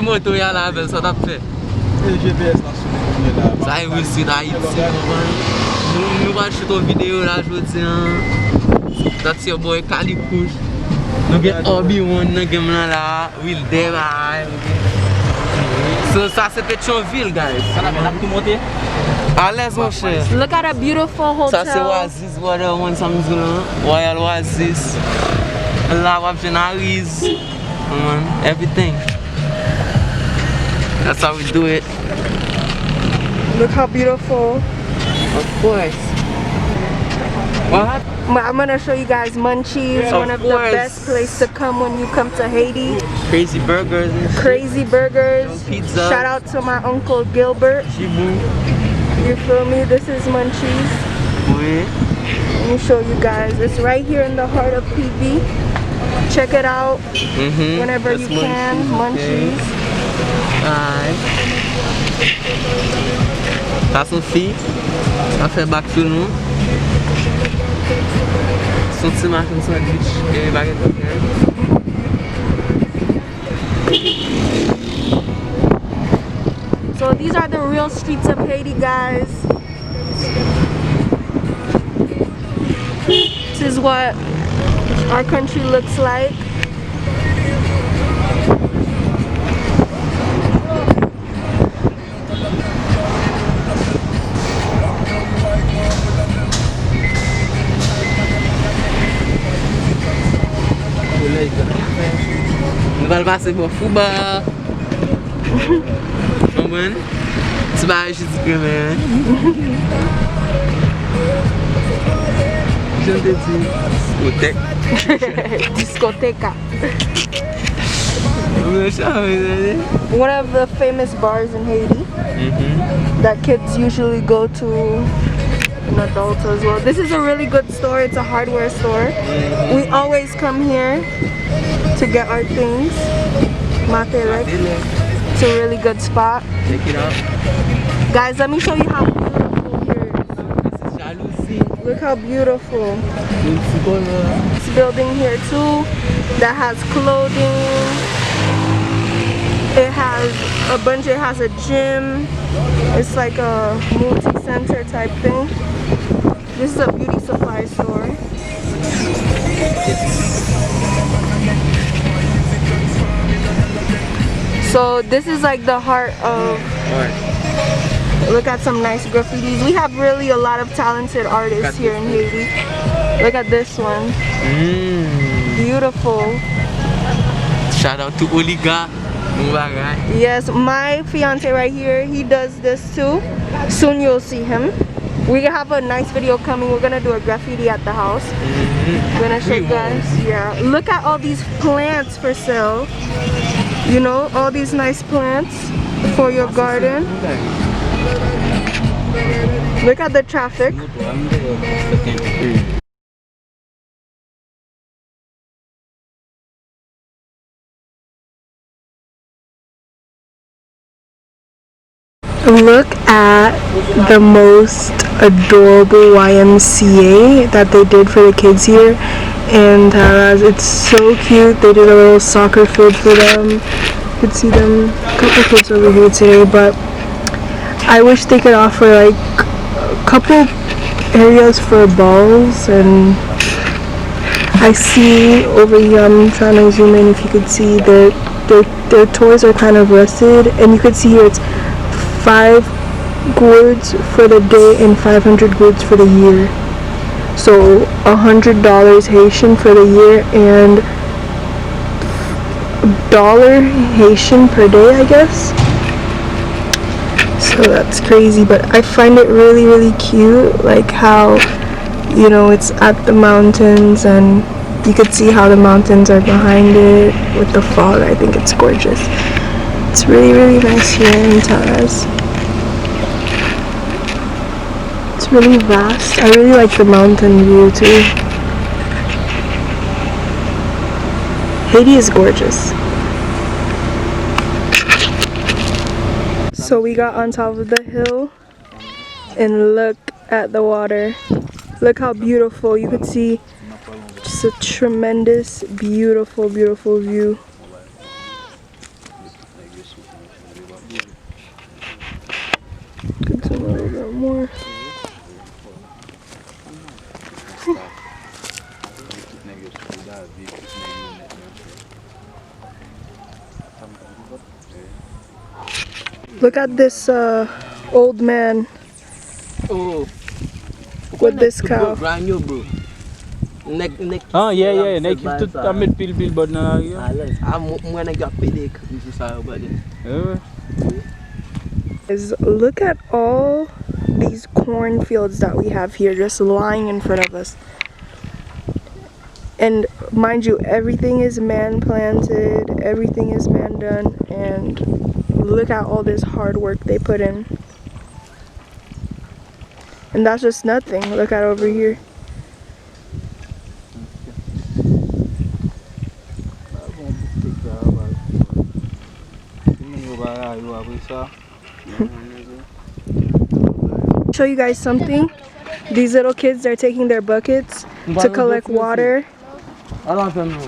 moto ya la bel, sa tap fe. GPS nan souli la. Sa yon wisi da Haiti. Nou va shoot un video la jodi an. That's your boy Kali Kush. Nou gen Obi-Wan nan gen nan la. Will Deva. So ça c'est Pétionville, guys. Ça n'a pas tout monté. À l'aise mon cher. Look at a beautiful hotel. Ça c'est Oasis, water one samedi là. Royal Oasis. La wap Genariz. Everything. That's how we do it. Look how beautiful. Of course. What? I'm gonna show you guys Munchies, one of the best places to come when you come to Haiti. Crazy burgers and shit. Crazy burgers. Pizza. Shout out to my uncle Gilbert. Shibu. You feel me? This is Munchies. Oui. Let me show you guys. It's right here in the heart of PV. Check it out whenever you can. Munchies. Alright. Ça son fille. Ça fait back tout le monde. Son petit marque de sandwich et baguette de pain. So these are the real streets of Haiti, guys. This is what our country looks like. Nou val pase pou Fouba. Mwen? Ti ba a jiti kemen. Jante di diskotek. Discoteca. One of the famous bars in Haiti that kids usually go to, and adults as well. This is a really good store. It's a hardware store. We always come here to get our things. Matelek. It's a really good spot. Check it out. Guys, let me show you how beautiful here is. This is Jalousie. Look how beautiful. This This building here too that has clothing. It has a bunch. It has a gym. It's like a multi-center type thing. This is a beauty supply store. So this is like the heart of. Look at some nice graffitis. We have really a lot of talented artists here in Haiti. Look at this one. Beautiful. Shout out to Oliga. Yes, my fiance right here, he does this too. Soon you'll see him. We have a nice video coming. We're gonna do a graffiti at the house. We're gonna show you guys. Yeah, look at all these plants for sale. You know, all these nice plants for your garden. Look at the traffic. Look at the most adorable YMCA that they did for the kids here, and it's so cute. They did a little soccer field for them. You could see them, a couple kids over here today, but I wish they could offer like a couple areas for balls. And I see over here, I'm trying to zoom in if you could see that their toys are kind of rusted, and you could see here it's 5 gourds for the day and 500 gourds for the year. So $100 Haitian for the year and $1 Haitian per day, I guess. So that's crazy, but I find it really, really cute, like how, you know, it's at the mountains and you could see how the mountains are behind it with the fog. I think it's gorgeous. It's really, really nice here in Taraz. It's really vast. I really like the mountain view too. Haiti is gorgeous. So we got on top of the hill and look at the water. Look how beautiful. You could see just a tremendous, beautiful, beautiful view. Get some a little bit more. Look at this old man Oh. with this cow. Brand new, bro. Yeah. Nek ki tout a met pil bod nan la ri. Mwen nèg a pede kri sa yo bade. Look at all these cornfields that we have here just lying in front of us. And mind you, everything is man planted, everything is man done, and look at all this hard work they put in. And that's just nothing. Look at over here. Show you guys something. These little kids, they're taking their buckets to collect water. I don't know.